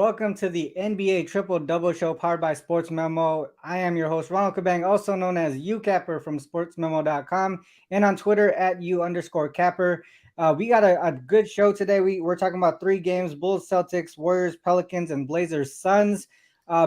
welcome to the NBA Triple Double Show powered by SportsMemo. I am your host, Ronald Cabang, also known as UCapper from SportsMemo.com and on Twitter at U_Capper. We got a good show today. We're talking about three games: Bulls, Celtics, Warriors, Pelicans, and Blazers, Suns.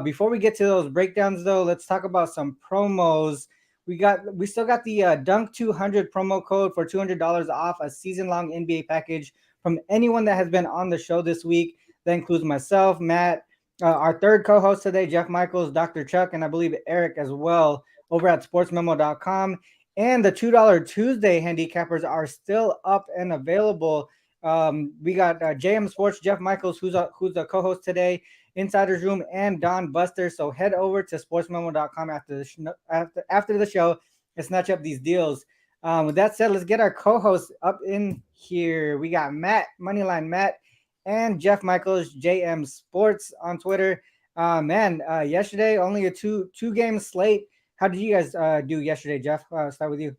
Before we get to those breakdowns, though, let's talk about some promos. We still got the Dunk 200 promo code for $200 off a season-long NBA package from anyone that has been on the show this week. That includes myself, Matt, our third co-host today, Jeff Michaels, Dr. Chuck, and I believe Eric as well over at sportsmemo.com. And the $2 Tuesday handicappers are still up and available. We got JM Sports, Jeff Michaels, who's the co-host today, Insider's Room, and Don Buster. So head over to sportsmemo.com after the show and snatch up these deals. With that said, let's get our co-hosts up in here. We got Matt, Moneyline Matt, and Jeff Michaels, JM Sports on Twitter. Yesterday only a two game slate. How did you guys do yesterday, Jeff? Start with you.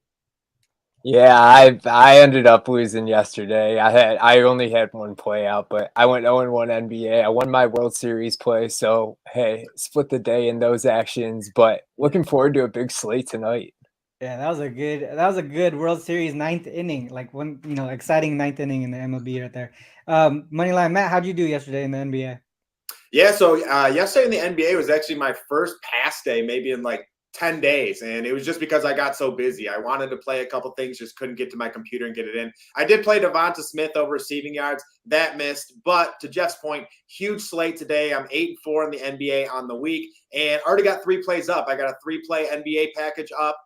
Yeah, I ended up losing yesterday. I only had one play out, but I went 0-1 NBA. I won my World Series play, so hey, split the day in those actions. But looking forward to a big slate tonight. Yeah, that was a good World Series ninth inning, like one exciting ninth inning in the MLB right there. Moneyline Matt, how'd you do yesterday in the NBA? Yeah, so yesterday in the NBA was actually my first pass day, maybe in like 10 days. And it was just because I got so busy. I wanted to play a couple things, just couldn't get to my computer and get it in. I did play Devonta Smith over receiving yards. That missed. But to Jeff's point, huge slate today. I'm 8-4 in the NBA on the week and already got 3 plays up. I got a 3-play NBA package up,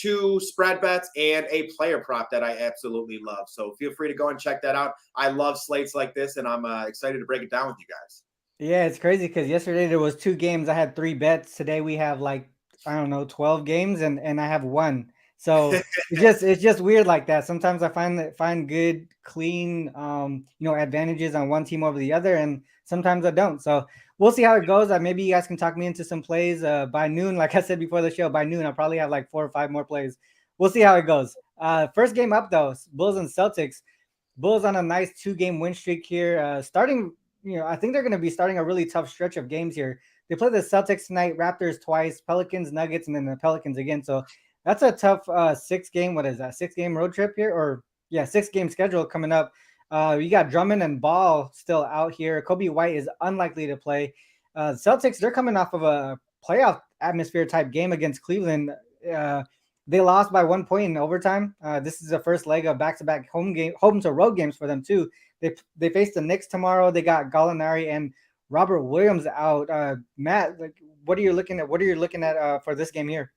2 spread bets, and a player prop that I absolutely love. So feel free to go and check that out. I love slates like this, and I'm excited to break it down with you guys. Yeah, it's crazy because yesterday there was 2 games. I had 3 bets. Today we have like, I don't know, 12 games and I have 1. So it's just weird like that. Sometimes I find good, clean advantages on one team over the other, and sometimes I don't. So we'll see how it goes. Maybe you guys can talk me into some plays by noon. Like I said before the show, by noon I'll probably have like 4 or 5 more plays. We'll see how it goes. First game up though, Bulls and Celtics. Bulls on a nice 2-game win streak here. I think they're going to be starting a really tough stretch of games here. They play the Celtics tonight, Raptors twice, Pelicans, Nuggets, and then the Pelicans again. So that's a tough 6-game. What is that? 6-game road trip here, 6-game schedule coming up. You got Drummond and Ball still out here. Kobe White is unlikely to play. Celtics, they're coming off of a playoff atmosphere type game against Cleveland. They lost by 1 point in overtime. This is the first leg of back-to-back home to road games for them too. They face the Knicks tomorrow. They got Gallinari and Robert Williams out. Matt, what are you looking at for this game here?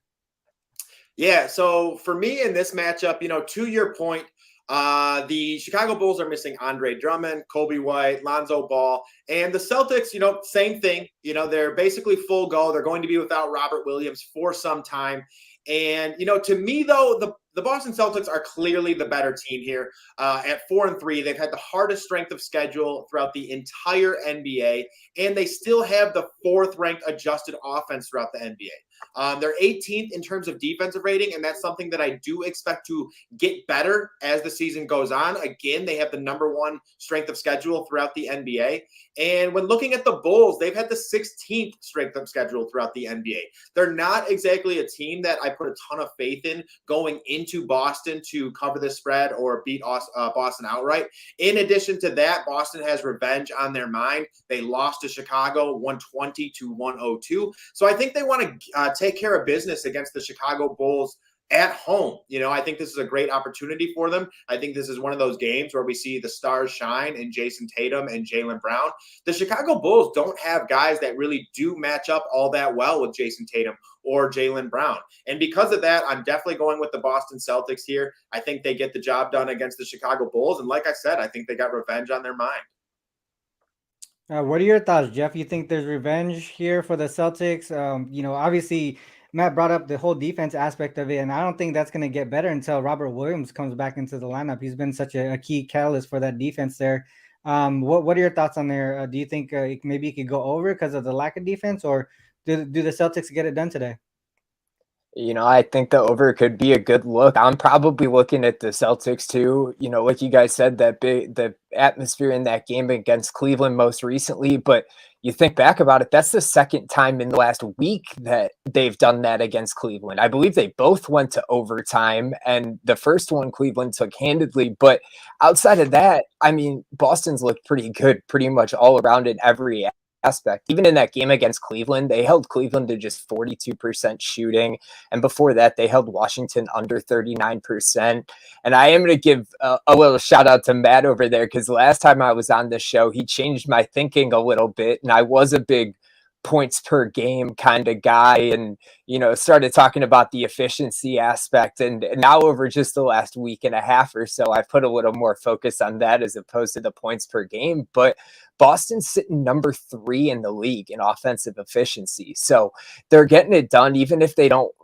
Yeah, so for me in this matchup, to your point, the Chicago Bulls are missing Andre Drummond, Kobe White, Lonzo Ball, and the Celtics, same thing. They're basically full go. They're going to be without Robert Williams for some time. And, to me, though, the Boston Celtics are clearly the better team here at 4-3. They've had the hardest strength of schedule throughout the entire NBA, and they still have the 4th-ranked adjusted offense throughout the NBA. They're 18th in terms of defensive rating, and that's something that I do expect to get better as the season goes on. Again, they have the number 1 strength of schedule throughout the NBA. And when looking at the Bulls, they've had the 16th strength of schedule throughout the NBA. They're not exactly a team that I put a ton of faith in going into Boston to cover the spread or beat Boston outright. In addition to that, Boston has revenge on their mind. They lost to Chicago 120-102. So I think they want to take care of business against the Chicago Bulls at home. I think this is a great opportunity for them. I think this is one of those games where we see the stars shine in Jason Tatum and Jaylen Brown. The Chicago Bulls don't have guys that really do match up all that well with Jason Tatum or Jaylen Brown. And because of that, I'm definitely going with the Boston Celtics here. I think they get the job done against the Chicago Bulls. And like I said, I think they got revenge on their mind. What are your thoughts, Jeff? You think there's revenge here for the Celtics? Obviously, Matt brought up the whole defense aspect of it, and I don't think that's going to get better until Robert Williams comes back into the lineup. He's been such a key catalyst for that defense there. What are your thoughts on there? Do you think maybe it could go over because of the lack of defense, or do the Celtics get it done today? I think the over could be a good look. I'm probably looking at the Celtics too. Like you guys said, the atmosphere in that game against Cleveland most recently. But you think back about it, that's the second time in the last week that they've done that against Cleveland. I believe they both went to overtime, and the first one Cleveland took handedly. But outside of that, I mean, Boston's looked pretty good pretty much all around in every aspect. Even in that game against Cleveland, they held Cleveland to just 42% shooting. And before that, they held Washington under 39%. And I am going to give a little shout out to Matt over there, because last time I was on the show, he changed my thinking a little bit. And I was a big points per game kind of guy, and started talking about the efficiency aspect. And now over just the last week and a half or so, I've put a little more focus on that as opposed to the points per game. But Boston's sitting number 3 in the league in offensive efficiency, so they're getting it done, even if they don't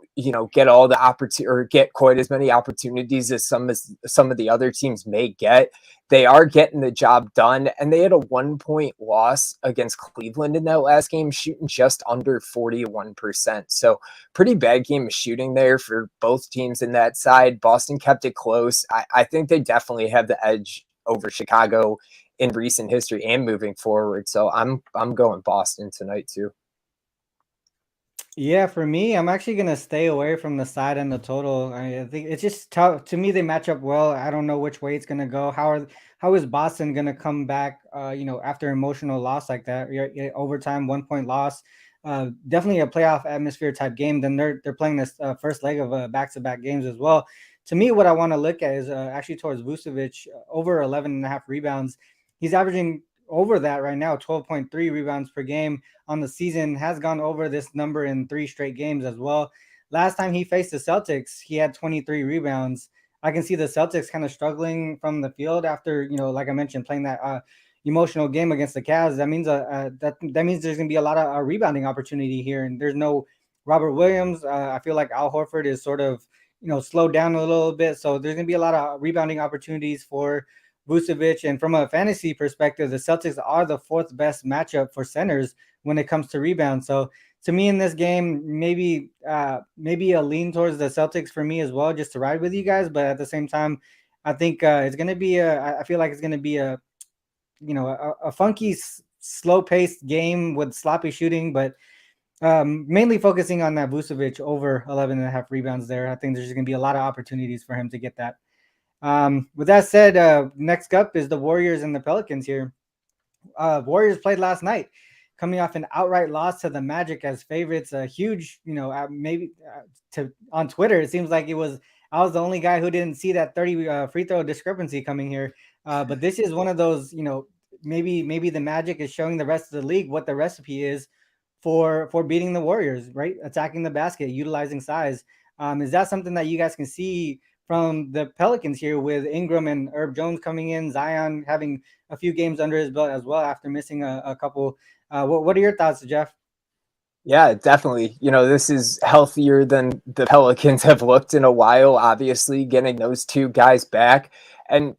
get all the opportunity or get quite as many opportunities as some of the other teams may get. They are getting the job done, and they had a 1-point loss against Cleveland in that last game, shooting just under 41%. So pretty bad game of shooting there for both teams in that side. Boston kept it close. I think they definitely have the edge over Chicago in recent history and moving forward. So I'm going Boston tonight too. Yeah, for me, I'm actually gonna stay away from the side and the total. I think it's just tough. To me, they match up well. I don't know which way it's gonna go. How is Boston gonna come back? After emotional loss like that, overtime 1-point loss, definitely a playoff atmosphere type game. Then they're playing this first leg of back-to-back games as well. To me, what I want to look at is actually towards Vucevic, over 11.5 rebounds. He's averaging over that right now, 12.3 rebounds per game on the season, has gone over this number in 3 straight games as well. Last time he faced the Celtics, he had 23 rebounds. I can see the Celtics kind of struggling from the field after, like I mentioned, playing that emotional game against the Cavs. That means that means there's going to be a lot of rebounding opportunity here, and there's no Robert Williams. I feel like Al Horford is sort of slowed down a little bit, so there's going to be a lot of rebounding opportunities for Vucevic. And from a fantasy perspective, the Celtics are the 4th best matchup for centers when it comes to rebounds. So to me in this game, maybe a lean towards the Celtics for me as well, just to ride with you guys. But at the same time, I think it's going to be I feel like it's going to be a funky, slow paced game with sloppy shooting, but mainly focusing on that Vucevic over 11.5 rebounds there. I think there's going to be a lot of opportunities for him to get that. With that said, next up is the Warriors and the Pelicans here. Warriors played last night, coming off an outright loss to the Magic as favorites. A huge, on Twitter, it seems like I was the only guy who didn't see that 30 free throw discrepancy coming here. But this is one of those, maybe the Magic is showing the rest of the league what the recipe is for beating the Warriors, right? Attacking the basket, utilizing size. Is that something that you guys can see from the Pelicans here, with Ingram and Herb Jones coming in, Zion having a few games under his belt as well after missing a couple? What are your thoughts, Jeff? Yeah, definitely. This is healthier than the Pelicans have looked in a while, obviously, getting those 2 guys back. And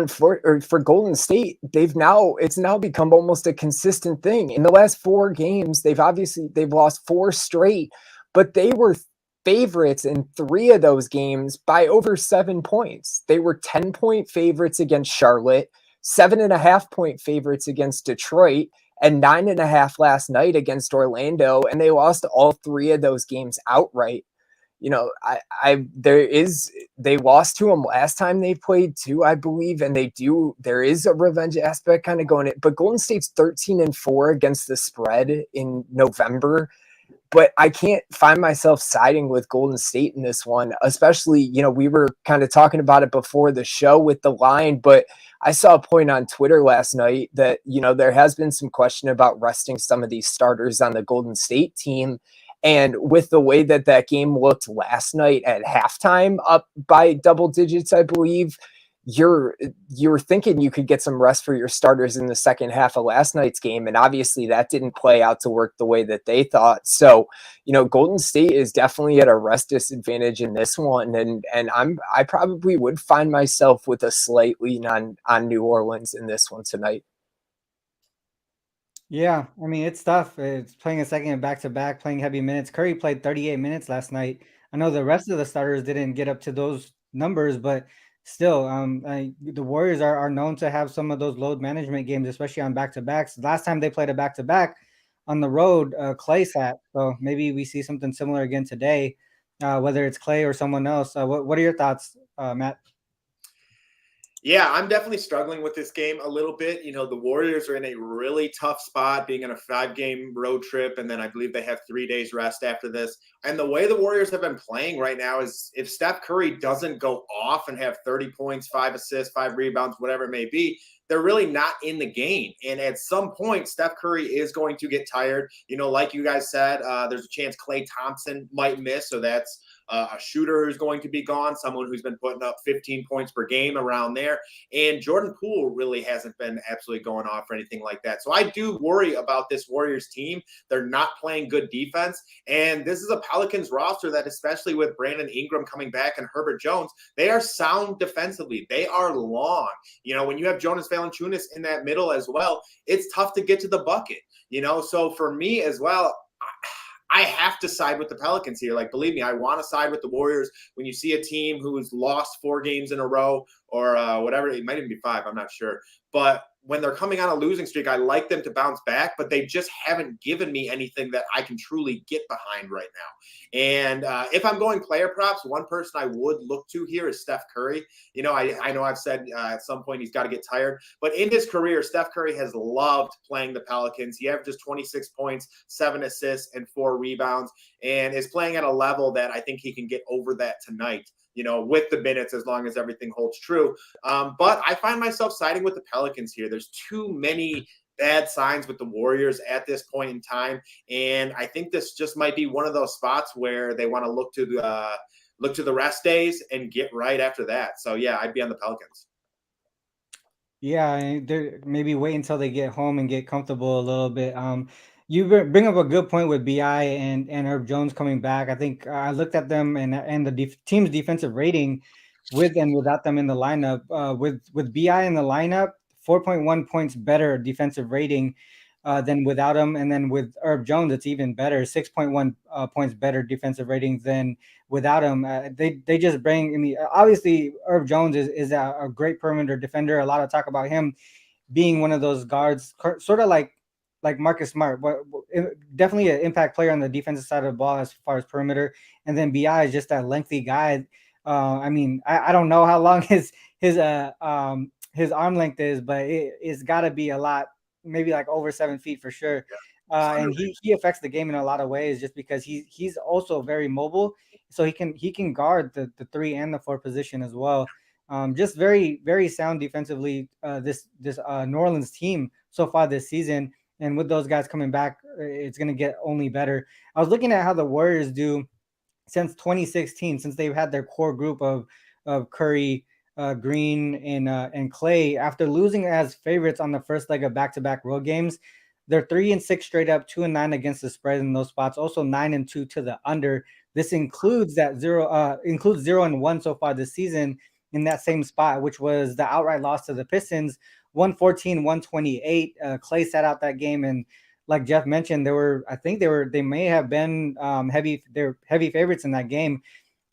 for Golden State, it's now become almost a consistent thing. In the last 4 games, they've lost 4 straight, but they were favorites in 3 of those games by over 7 points. They were 10-point favorites against Charlotte, 7.5-point favorites against Detroit, and 9.5 last night against Orlando, and they lost all 3 of those games outright. They lost to them last time they played too, I believe, and there is a revenge aspect kind of going it. But Golden State's 13-4 against the spread in November. But I can't find myself siding with Golden State in this one, especially, we were kind of talking about it before the show with the line, but I saw a point on Twitter last night that, there has been some question about resting some of these starters on the Golden State team. And with the way that game looked last night at halftime, up by double digits, I believe, you're thinking you could get some rest for your starters in the second half of last night's game. And obviously that didn't play out to work the way that they thought. So, Golden State is definitely at a rest disadvantage in this one. And I probably would find myself with a slight lean on New Orleans in this one tonight. Yeah, I mean, it's tough. It's playing a second back to back, playing heavy minutes. Curry played 38 minutes last night. I know the rest of the starters didn't get up to those numbers, but still, the Warriors are known to have some of those load management games, especially on back-to-backs. Last time they played a back-to-back on the road, Clay sat. So maybe we see something similar again today, whether it's Clay or someone else. What are your thoughts, Matt? Yeah, I'm definitely struggling with this game a little bit. The Warriors are in a really tough spot being on a 5-game road trip. And then I believe they have 3 days rest after this. And the way the Warriors have been playing right now is if Steph Curry doesn't go off and have 30 points, 5 assists, 5 rebounds, whatever it may be, they're really not in the game. And at some point, Steph Curry is going to get tired. Like you guys said, there's a chance Klay Thompson might miss. So that's a shooter who's going to be gone, someone who's been putting up 15 points per game around there. And Jordan Poole really hasn't been absolutely going off or anything like that. So I do worry about this Warriors team. They're not playing good defense. And this is a Pelicans roster that, especially with Brandon Ingram coming back and Herbert Jones, they are sound defensively. They are long. When you have Jonas Valanciunas in that middle as well, it's tough to get to the bucket. So for me as well, I have to side with the Pelicans here. Like, believe me, I want to side with the Warriors. When you see a team who's lost 4 games in a row or whatever, it might even be 5, I'm not sure. But when they're coming on a losing streak, I like them to bounce back, but they just haven't given me anything that I can truly get behind right now. And if I'm going player props, one person I would look to here is Steph Curry. I know I've said at some point he's got to get tired, but in his career, Steph Curry has loved playing the Pelicans. He averages 26 points, 7 assists, and 4 rebounds, and is playing at a level that I think he can get over that tonight. With the minutes, as long as everything holds true. But I find myself siding with the Pelicans here. There's too many bad signs with the Warriors at this point in time. And I think this just might be one of those spots where they want to look to the rest days and get right after that. So, yeah, I'd be on the Pelicans. Yeah, maybe wait until they get home and get comfortable a little bit. You bring up a good point with Bi and Herb Jones coming back. I think I looked at them and the team's defensive rating with and without them in the lineup. With Bi in the lineup, 4.1 points better defensive rating than without him, and then with Herb Jones, it's even better, 6.1 points better defensive rating than without him. They just bring in the obviously Herb Jones is a great perimeter defender. A lot of talk about him being one of those guards, sort of like Marcus Smart, but definitely an impact player on the defensive side of the ball as far as perimeter. And then Bi is just that lengthy guy. I don't know how long his arm length is, but it's got to be a lot, maybe like over 7 feet for sure. And he affects the game in a lot of ways just because he's also very mobile, so he can guard the 3 and the 4 position as well. Just very, very sound defensively. This New Orleans team so far this season, and with those guys coming back, it's going to get only better. I was looking at how the Warriors do since 2016, since they've had their core group of Curry, Green, and Clay. After losing as favorites on the first leg of back-to-back road games, they're 3-6 straight up, 2-9 against the spread in those spots. Also 9-2 to the under. This includes 0-1 so far this season in that same spot, which was the outright loss to the Pistons, 114-128. Clay sat out that game, and like Jeff mentioned, they may have been heavy favorites in that game.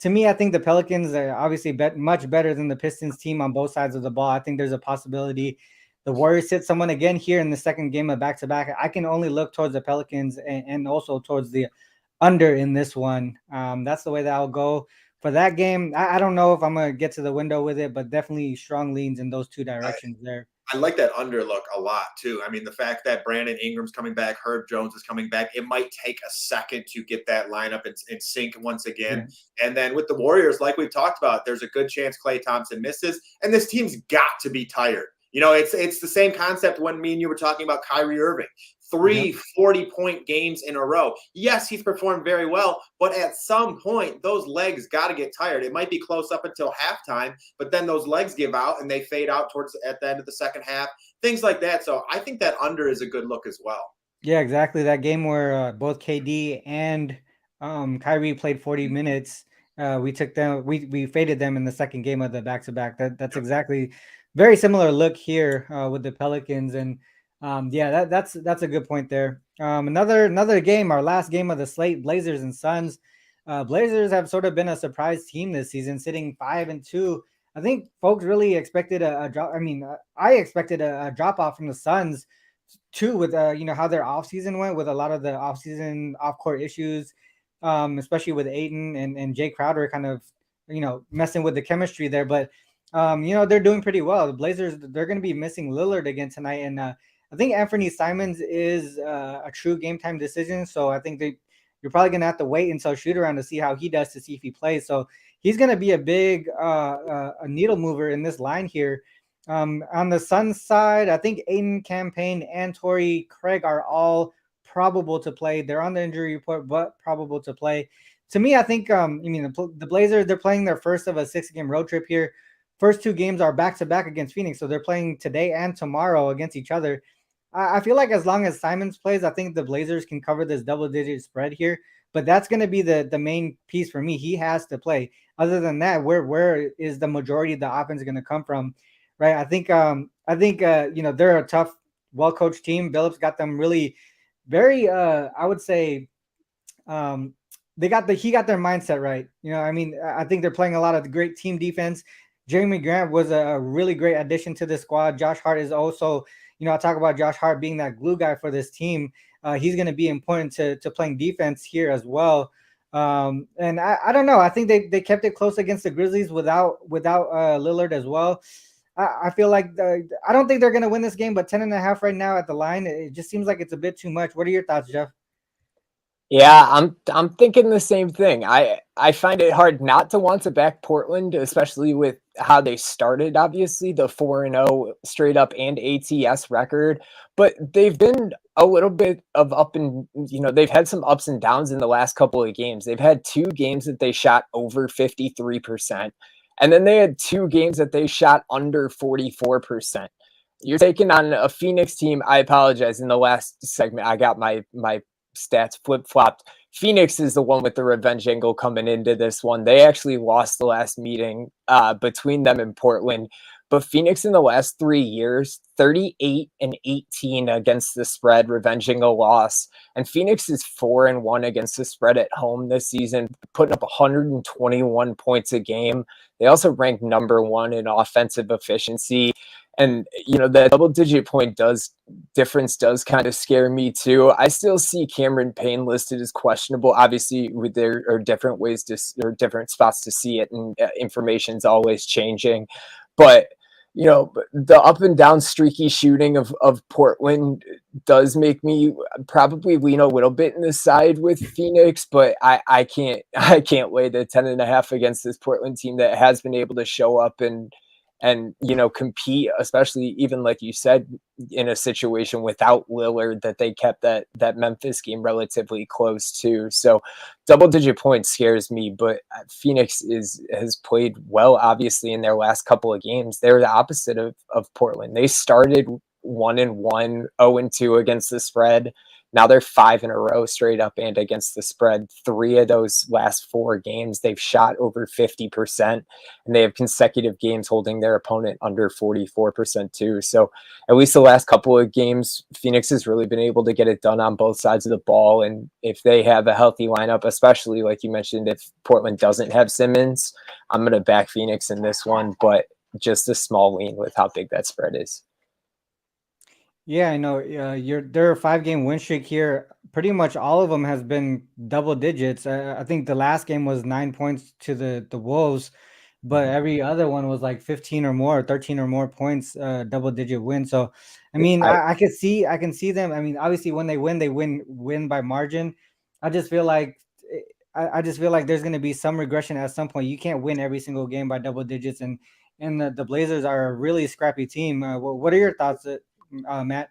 To me, I think the Pelicans are obviously much better than the Pistons team on both sides of the ball. I think there's a possibility the Warriors hit someone again here in the second game of back-to-back. I can only look towards the Pelicans and also towards the under in this one. That's the way that I'll go for that game. I don't know if I'm going to get to the window with it, but definitely strong leans in those two directions there. I like that under look a lot too. I mean, the fact that Brandon Ingram's coming back, Herb Jones is coming back, it might take a second to get that lineup in sync once again. Yeah. And then with the Warriors, like we've talked about, there's a good chance Klay Thompson misses, and this team's got to be tired. It's the same concept when me and you were talking about Kyrie Irving. 3 40-point games in a row. Yes, he's performed very well, but at some point, those legs got to get tired. It might be close up until halftime, but then those legs give out and they fade out at the end of the second half, things like that. So I think that under is a good look as well. Yeah, exactly. That game where both KD and Kyrie played 40 minutes, we took them. We faded them in the second game of the back-to-back. That's exactly very similar look here with the Pelicans. And that's a good point there. Another game, our last game of the slate, Blazers and Suns. Blazers have sort of been a surprise team this season, sitting 5-2. I think folks really expected a drop. I mean, I expected a drop off from the Suns too, with how their offseason went, with a lot of the offseason off court issues, especially with Aiton and Jay Crowder kind of messing with the chemistry there. But they're doing pretty well. The Blazers, they're going to be missing Lillard again tonight, and I think Anthony Simons is a true game time decision. So I think you're probably going to have to wait until shoot around to see how he does, to see if he plays. So he's going to be a big a needle mover in this line here. On the Suns side, I think Aiden Campaign and Torrey Craig are all probable to play. They're on the injury report, but probable to play. To me, I think the Blazers, they're playing their first of a 6-game road trip here. First 2 games are back-to-back against Phoenix, so they're playing today and tomorrow against each other. I feel like as long as Simons plays, I think the Blazers can cover this double-digit spread here. But that's going to be the main piece for me. He has to play. Other than that, where is the majority of the offense going to come from? Right? I think they're a tough, well-coached team. Billups got them really very I would say he got their mindset right. I think they're playing a lot of great team defense. Jeremy Grant was a really great addition to the squad. Josh Hart is also, I talk about Josh Hart being that glue guy for this team. He's going to be important to playing defense here as well. And I don't know. I think they kept it close against the Grizzlies without Lillard as well. I feel like I don't think they're going to win this game, but 10.5 right now at the line, it just seems like it's a bit too much. What are your thoughts, Jeff? Yeah, I'm thinking the same thing. I find it hard not to want to back Portland, especially with how they started, obviously, the 4-0 straight up and ATS record. But they've been a little bit of they've had some ups and downs in the last couple of games. They've had 2 games that they shot over 53%. And then they had 2 games that they shot under 44%. You're taking on a Phoenix team. I apologize. In the last segment, I got my stats flip-flopped. Phoenix is the one with the revenge angle coming into this one. They actually lost the last meeting between them and Portland. But Phoenix in the last 3 years, 38-18 against the spread, revenging a loss. And Phoenix is 4-1 against the spread at home this season, putting up 121 points a game. They also rank number 1 in offensive efficiency. And, that double-digit point difference does kind of scare me too. I still see Cameron Payne listed as questionable. Obviously, there are different ways or different spots to see it, and information's always changing. But, the up and down streaky shooting of Portland does make me probably lean a little bit in the side with Phoenix, but I can't lay the 10.5 against this Portland team that has been able to show up and compete, especially even like you said, in a situation without Lillard, that they kept that Memphis game relatively close to. So double-digit points scares me, but Phoenix has played well, obviously, in their last couple of games. They're the opposite of Portland. They started 1-1, 0-2 against the spread. Now they're 5 in a row straight up and against the spread. 3 of those last 4 games, they've shot over 50%, and they have consecutive games holding their opponent under 44% too. So at least the last couple of games, Phoenix has really been able to get it done on both sides of the ball. And if they have a healthy lineup, especially like you mentioned, if Portland doesn't have Simmons, I'm going to back Phoenix in this one, but just a small lean with how big that spread is. Yeah, I know. There are 5-game win streak here. Pretty much all of them has been double digits. I think the last game was 9 points to the Wolves, but every other one was like 15 or more, 13 or more points, double digit win. So, I mean, I can see them. I mean, obviously when they win by margin. I just feel like there's going to be some regression at some point. You can't win every single game by double digits, and the Blazers are a really scrappy team. What are your thoughts, Matt?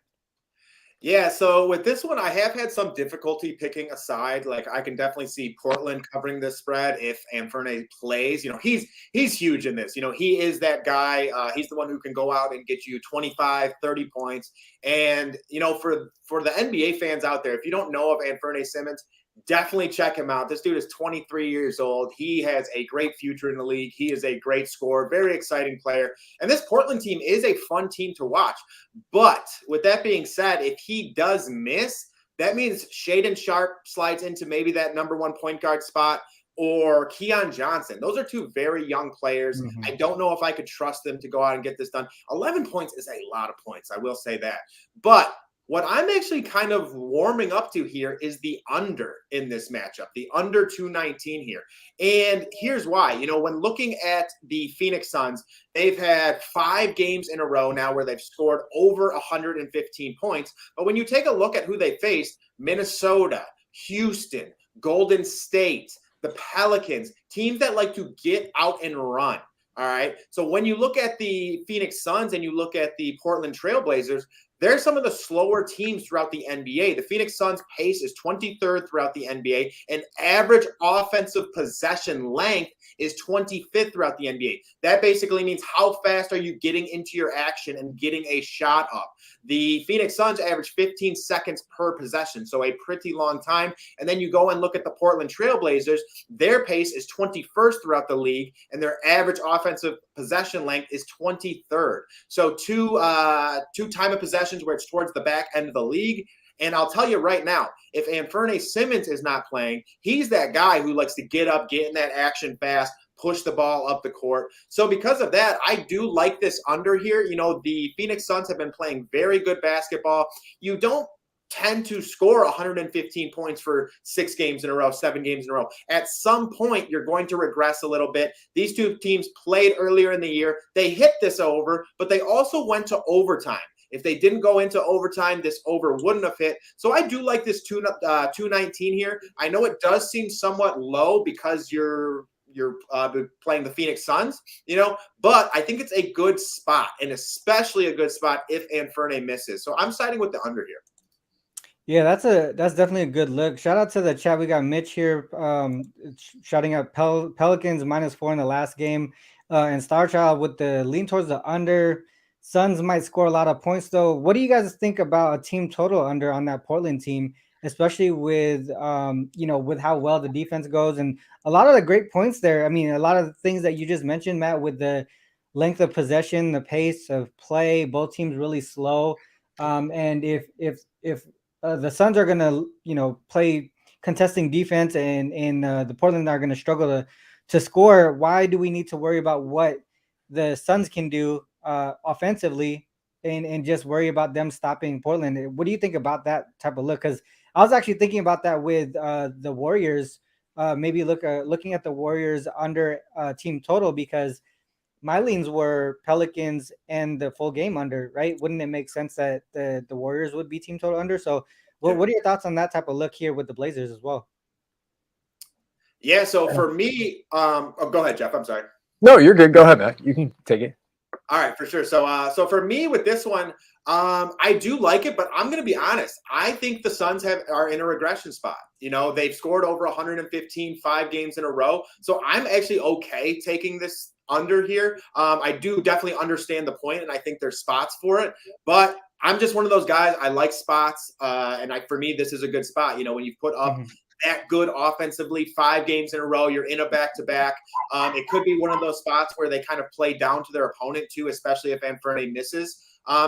Yeah, so with this one, I have had some difficulty picking a side. Like, I can definitely see Portland covering this spread if Anfernee plays. He's huge in this. He is that guy. He's the one who can go out and get you 25, 30 points. And, for the NBA fans out there, if you don't know of Anfernee Simons, definitely check him out. This dude is 23 years old. He has a great future in the league. He is a great scorer, very exciting player. And this Portland team is a fun team to watch. But with that being said, if he does miss, that means Shaedon Sharpe slides into maybe that number 1 point guard spot. or Keon Johnson. Those are two very young players. Mhm. I don't know if I could trust them to go out and get this done. 11 points is a lot of points. I will say that. But what I'm actually kind of warming up to here is the under in this matchup, the under 219 here. And here's why. When looking at the Phoenix Suns, they've had 5 games in a row now where they've scored over 115 points. But when you take a look at who they faced, Minnesota, Houston, Golden State, the Pelicans, teams that like to get out and run. All right. So when you look at the Phoenix Suns and you look at the Portland Trailblazers, they're some of the slower teams throughout the NBA. The Phoenix Suns pace is 23rd throughout the NBA, and average offensive possession length is 25th throughout the NBA. That basically means how fast are you getting into your action and getting a shot up. The Phoenix Suns average 15 seconds per possession, so a pretty long time. And then you go and look at the Portland Trailblazers. Their pace is 21st throughout the league, and their average offensive possession length is 23rd. So two time of possessions where it's towards the back end of the league. And I'll tell you right now, if Anfernee Simons is not playing, he's that guy who likes to get up, get in that action fast, push the ball up the court. So because of that, I do like this under here. The Phoenix Suns have been playing very good basketball. You don't tend to score 115 points for 6 games in a row, 7 games in a row. At some point, you're going to regress a little bit. These two teams played earlier in the year. They hit this over, but they also went to overtime. If they didn't go into overtime, this over wouldn't have hit. So I do like this 219 here. I know it does seem somewhat low because you're playing the Phoenix Suns, but I think it's a good spot, and especially a good spot if Anfernee misses. So I'm siding with the under here. Yeah, that's definitely a good look. Shout out to the chat. We got Mitch here shouting out Pelicans -4 in the last game, and Star Child with the lean towards the under. Suns might score a lot of points though. What do you guys think about a team total under on that Portland team, especially with with how well the defense goes and a lot of the great points there? I mean, a lot of the things that you just mentioned, Matt, with the length of possession, the pace of play, both teams really slow. And if the Suns are gonna, play contesting defense, and the Portland are gonna struggle to score, why do we need to worry about what the Suns can do offensively, and just worry about them stopping Portland? What do you think about that type of look? Because I was actually thinking about that with the Warriors. Maybe looking at the Warriors under team total, because my leans were Pelicans and the full game under, right? Wouldn't it make sense that the Warriors would be team total under? So what are your thoughts on that type of look here with the Blazers as well? Yeah, so for me, go ahead, Jeff. I'm sorry. No, you're good. Go ahead, Matt. You can take it. All right, for sure. So for me with this one, I do like it, but I'm going to be honest. I think the Suns are in a regression spot. They've scored over 115 5 games in a row. So I'm actually okay taking this under here. I do definitely understand the point, and I think there's spots for it. But I'm just one of those guys. I like spots, and for me, this is a good spot. When you put up that good offensively 5 games in a row, you're in a back-to-back. It could be one of those spots where they kind of play down to their opponent too, especially if Anfernee misses.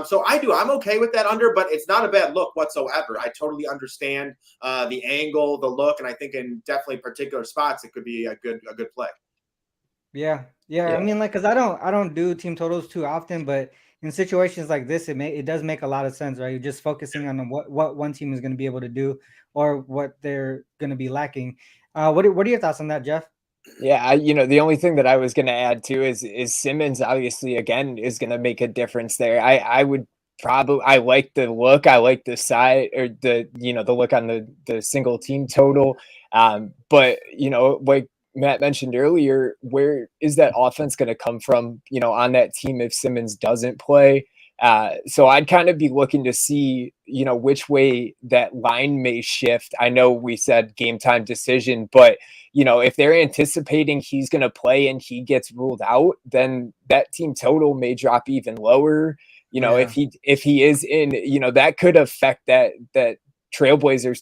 So I'm okay with that under, but it's not a bad look whatsoever. I totally understand the angle, the look, and I think in definitely particular spots, it could be a good play. Yeah. I mean, because I don't do team totals too often, but in situations like this, it does make a lot of sense, right? You're just focusing on what one team is going to be able to do or what they're going to be lacking. What are your thoughts on that, Jeff? Yeah, the only thing that I was going to add too is Simmons obviously again is going to make a difference there. I would probably, I like the look, I like the side, or the look on the single team total. But like Matt mentioned earlier, where is that offense going to come from, on that team if Simmons doesn't play? So I'd kind of be looking to see, which way that line may shift. I know we said game time decision, but if they're anticipating he's going to play and he gets ruled out, then that team total may drop even lower. If he is in, that could affect that Trailblazers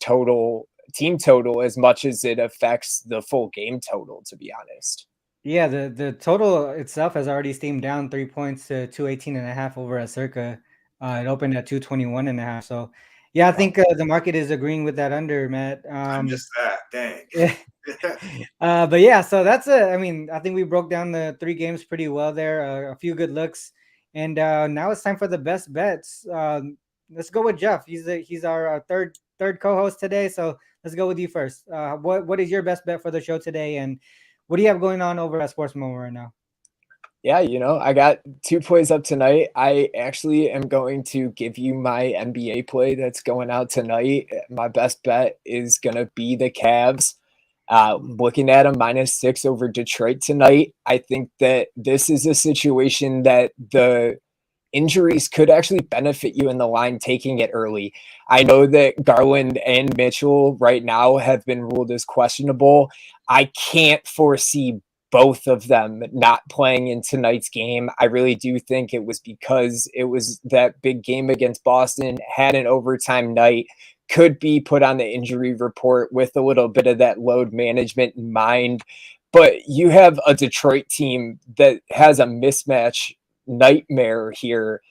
team total as much as it affects the full game total, to be honest. Yeah, the total itself has already steamed down 3 points to 218.5 over at Circa. It opened at 221.5. So Yeah, I think the market is agreeing with that under, Matt. I missed that. Dang. Yeah. But yeah, so that's I mean, I think we broke down the 3 games pretty well there. A few good looks, and now it's time for the best bets. Let's go with Jeff. He's our third co-host today. So let's go with you first. What is your best bet for the show today, and what do you have going on over at SportsMemo right now? Yeah, I got 2 plays up tonight. I actually am going to give you my NBA play that's going out tonight. My best bet is going to be the Cavs. Looking at a -6 over Detroit tonight, I think that this is a situation that the injuries could actually benefit you in the line taking it early. I know that Garland and Mitchell right now have been ruled as questionable. I can't foresee both of them not playing in tonight's game. I really do think it was because it was that big game against Boston, had an overtime night, could be put on the injury report with a little bit of that load management in mind. But you have a Detroit team that has a mismatch nightmare here.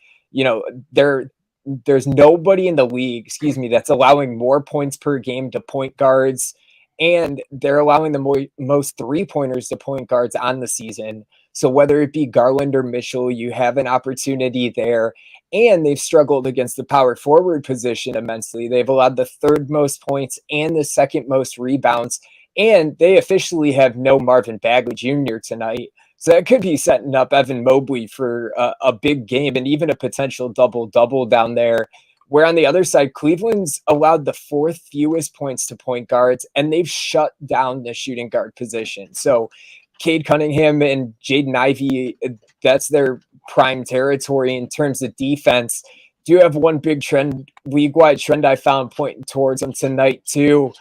There's nobody in the league, that's allowing more points per game to point guards, and they're allowing the most 3-pointers to point guards on the season. So whether it be Garland or Mitchell, you have an opportunity there. And they've struggled against the power forward position immensely. They've allowed the 3rd most points and the 2nd most rebounds. And they officially have no Marvin Bagley Jr. tonight. So that could be setting up Evan Mobley for a big game and even a potential double-double down there. Where on the other side, Cleveland's allowed the 4th fewest points to point guards, and they've shut down the shooting guard position. So Cade Cunningham and Jaden Ivey, that's their prime territory in terms of defense. Do have one big trend, league-wide trend I found pointing towards them tonight too.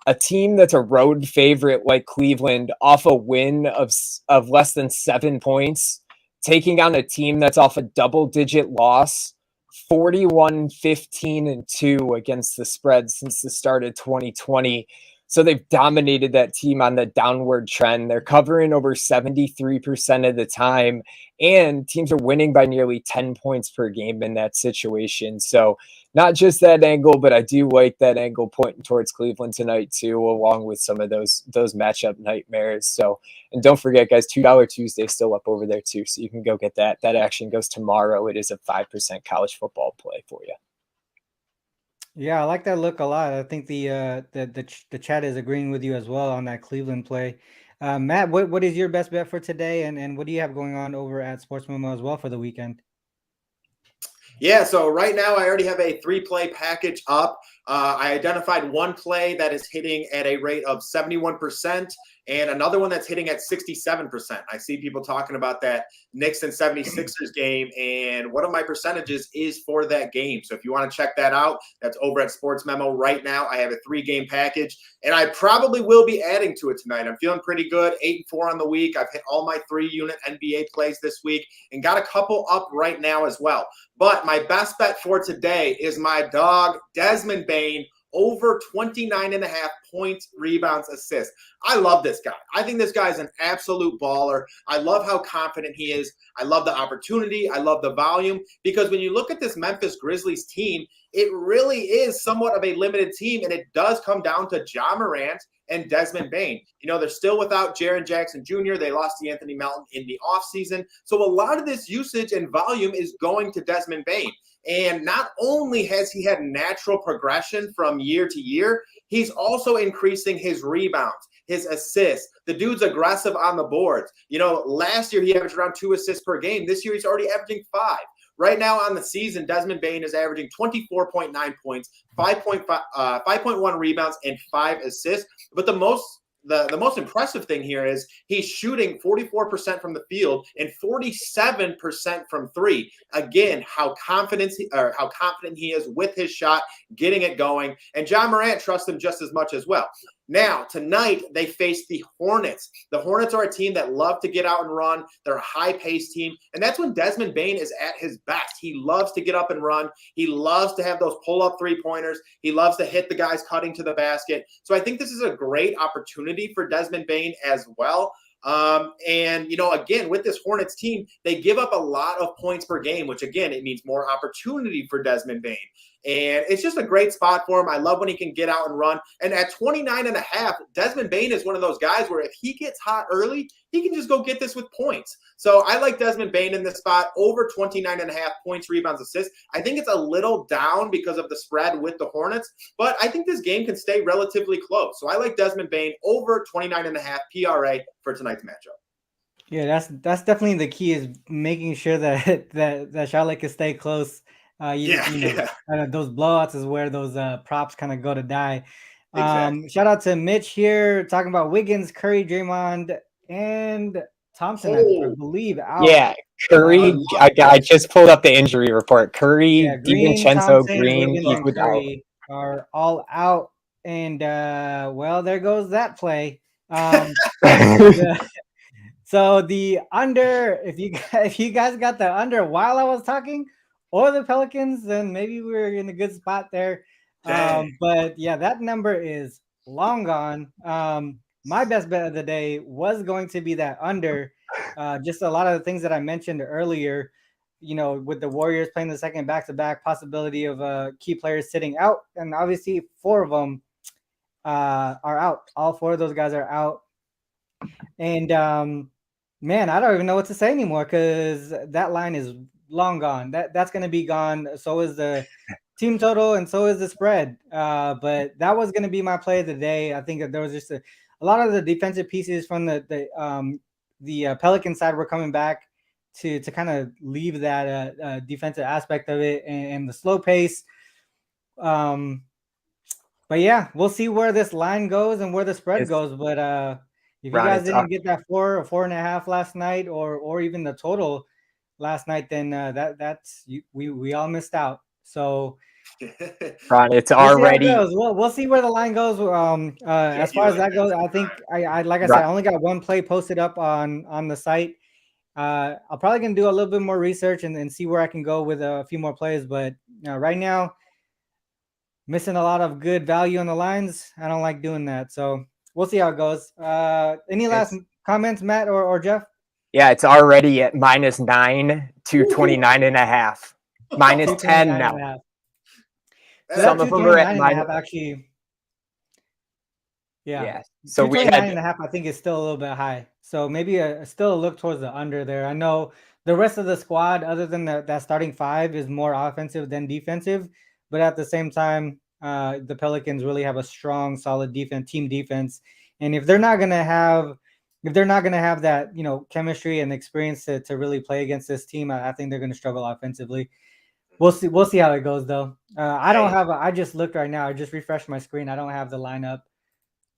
A team that's a road favorite like Cleveland off a win of less than 7 points, taking on a team that's off a double-digit loss, 41-15-2 against the spread since the start of 2020. So they've dominated that team on the downward trend. They're covering over 73% of the time, and teams are winning by nearly 10 points per game in that situation. So not just that angle, but I do like that angle pointing towards Cleveland tonight too, along with some of those matchup nightmares. So, and don't forget, guys, $2 Tuesday still up over there too, so you can go get that. That action goes tomorrow. It is a 5% college football play for you. Yeah, I like that look a lot. I think the chat is agreeing with you as well on that Cleveland play. Matt, what is your best bet for today, and what do you have going on over at SportsMemo as well for the weekend? Yeah, so right now I already have a 3-play package up. I identified one play that is hitting at a rate of 71% and another one that's hitting at 67%. I see people talking about that Knicks and 76ers game, and one of my percentages is for that game. So if you want to check that out, that's over at SportsMemo right now. I have a 3-game package, and I probably will be adding to it tonight. I'm feeling pretty good, 8-4 on the week. I've hit all my 3-unit NBA plays this week and got a couple up right now as well. But my best bet for today is my dog, Desmond Bane, over 29.5 points, rebounds, assists. I love this guy. I think this guy is an absolute baller. I love how confident he is. I love the opportunity. I love the volume, because when you look at this Memphis Grizzlies team, it really is somewhat of a limited team, and it does come down to Ja Morant and Desmond Bane. They're still without Jaren Jackson Jr. They lost to Anthony Melton in the offseason. So a lot of this usage and volume is going to Desmond Bane. And not only has he had natural progression from year to year, he's also increasing his rebounds, his assists. The dude's aggressive on the boards. Last year he averaged around 2 assists per game. This year he's already averaging 5. Right now on the season, Desmond Bane is averaging 24.9 points, 5.1 rebounds, and 5 assists. But the most impressive thing here is he's shooting 44% from the field and 47% from 3. Again, how confident he is with his shot, getting it going. And Ja Morant trusts him just as much as well. Now, tonight, they face the Hornets. The Hornets are a team that love to get out and run. They're a high-paced team, and that's when Desmond Bane is at his best. He loves to get up and run. He loves to have those pull-up three-pointers. He loves to hit the guys cutting to the basket. So I think this is a great opportunity for Desmond Bane as well. Again, with this Hornets team, they give up a lot of points per game, which again, it means more opportunity for Desmond Bane. And it's just a great spot for him. I love when he can get out and run. And at 29.5, Desmond Bane is one of those guys where if he gets hot early, he can just go get this with points. So I like Desmond Bane in this spot over 29.5 points, rebounds, assists. I think it's a little down because of the spread with the Hornets, but I think this game can stay relatively close. So I like Desmond Bane over 29.5 PRA for tonight's matchup. Yeah, that's definitely the key, is making sure that Charlotte can stay close. Those blowouts is where those props kind of go to die. Exactly. Shout out to Mitch here talking about Wiggins, Curry, Draymond, and Thompson, I believe, out. Yeah, Curry. I just pulled up the injury report. Curry, Green, DiVincenzo, Thompson, Green, Wiggins, and Curry are all out. And well, there goes that play. So the under, if you guys got the under while I was talking, or the Pelicans, then maybe we were in a good spot there. But yeah, that number is long gone. My best bet of the day was going to be that under. Just a lot of the things that I mentioned earlier, with the Warriors playing the second back-to-back, possibility of key players sitting out, and obviously 4 of them are out. All 4 of those guys are out. And man, I don't even know what to say anymore, because that line is long gone. That's going to be gone. So is the team total, and so is the spread. But that was going to be my play of the day. I think that there was just a lot of the defensive pieces from the Pelican side were coming back to kind of leave that defensive aspect of it, and the slow pace. But yeah, we'll see where this line goes and where the spread goes. But if you guys didn't get that 4 or 4.5 last night, or even the total last night, then we all missed out. So Ron, it's already. We'll see where the line goes. As far as that goes, I think I like I said, I only got one play posted up on the site. I'm probably gonna do a little bit more research and see where I can go with a few more plays. But right now, missing a lot of good value on the lines. I don't like doing that. So we'll see how it goes. Any last comments, Matt or Jeff? Yeah, it's already at -9 to 29.5. -10 now. Some of them are at -9.5 actually. Yeah. So we had 9.5. I think it's still a little bit high. So maybe still a look towards the under there. I know the rest of the squad, other than that starting 5, is more offensive than defensive. But at the same time, the Pelicans really have a strong, solid team defense. And if they're not gonna have that, chemistry and experience to really play against this team, I think they're gonna struggle offensively. We'll see how it goes though. I don't have I just looked right now. I just refreshed my screen. I don't have the lineup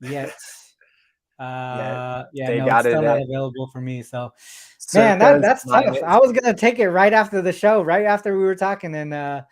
yet. It's still not available for me. So man, that's tough. I was gonna take it right after the show, right after we were talking, and no.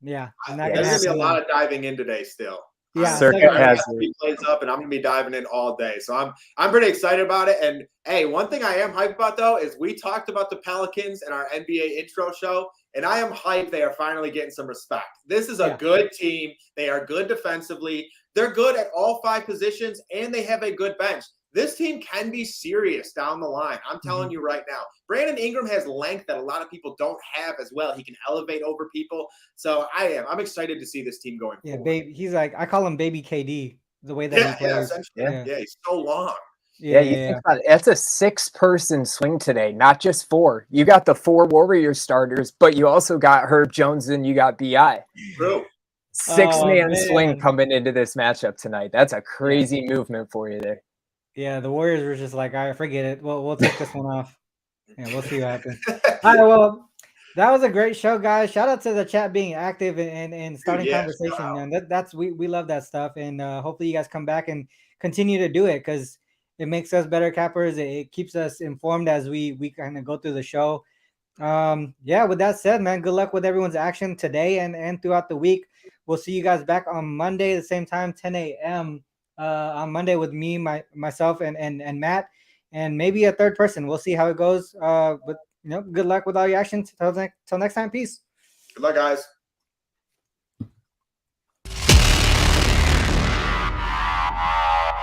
Yeah, there's gonna be a lot of diving in today still. Yeah, plays up, and I'm gonna be diving in all day. So I'm pretty excited about it. And hey, one thing I am hyped about though is we talked about the Pelicans in our NBA intro show, and I am hyped they are finally getting some respect. This is a good team. They are good defensively. They're good at all 5 positions, and they have a good bench. This team can be serious down the line. I'm telling you right now. Brandon Ingram has length that a lot of people don't have as well. He can elevate over people. So I'm excited to see this team going forward. Yeah, baby. He's like, I call him Baby KD, the way that he plays. Yeah, he's so long. Think about it. That's a 6-person swing today, not just 4. You got the 4 Warriors starters, but you also got Herb Jones and you got BI. True. 6-man swing coming into this matchup tonight. That's a crazy movement for you there. Yeah, the Warriors were just like, all right, forget it. We'll take this one off. Yeah, we'll see what happens. All right, well, that was a great show, guys. Shout out to the chat being active and starting conversation. Wow. And we love that stuff. And hopefully you guys come back and continue to do it, because it makes us better cappers. It keeps us informed as we kind of go through the show. With that said, man, good luck with everyone's action today and throughout the week. We'll see you guys back on Monday at the same time, 10 a.m. On Monday with me, myself, and Matt, and maybe a third person. We'll see how it goes. But good luck with all your actions. Till next time. Peace. Good luck, guys.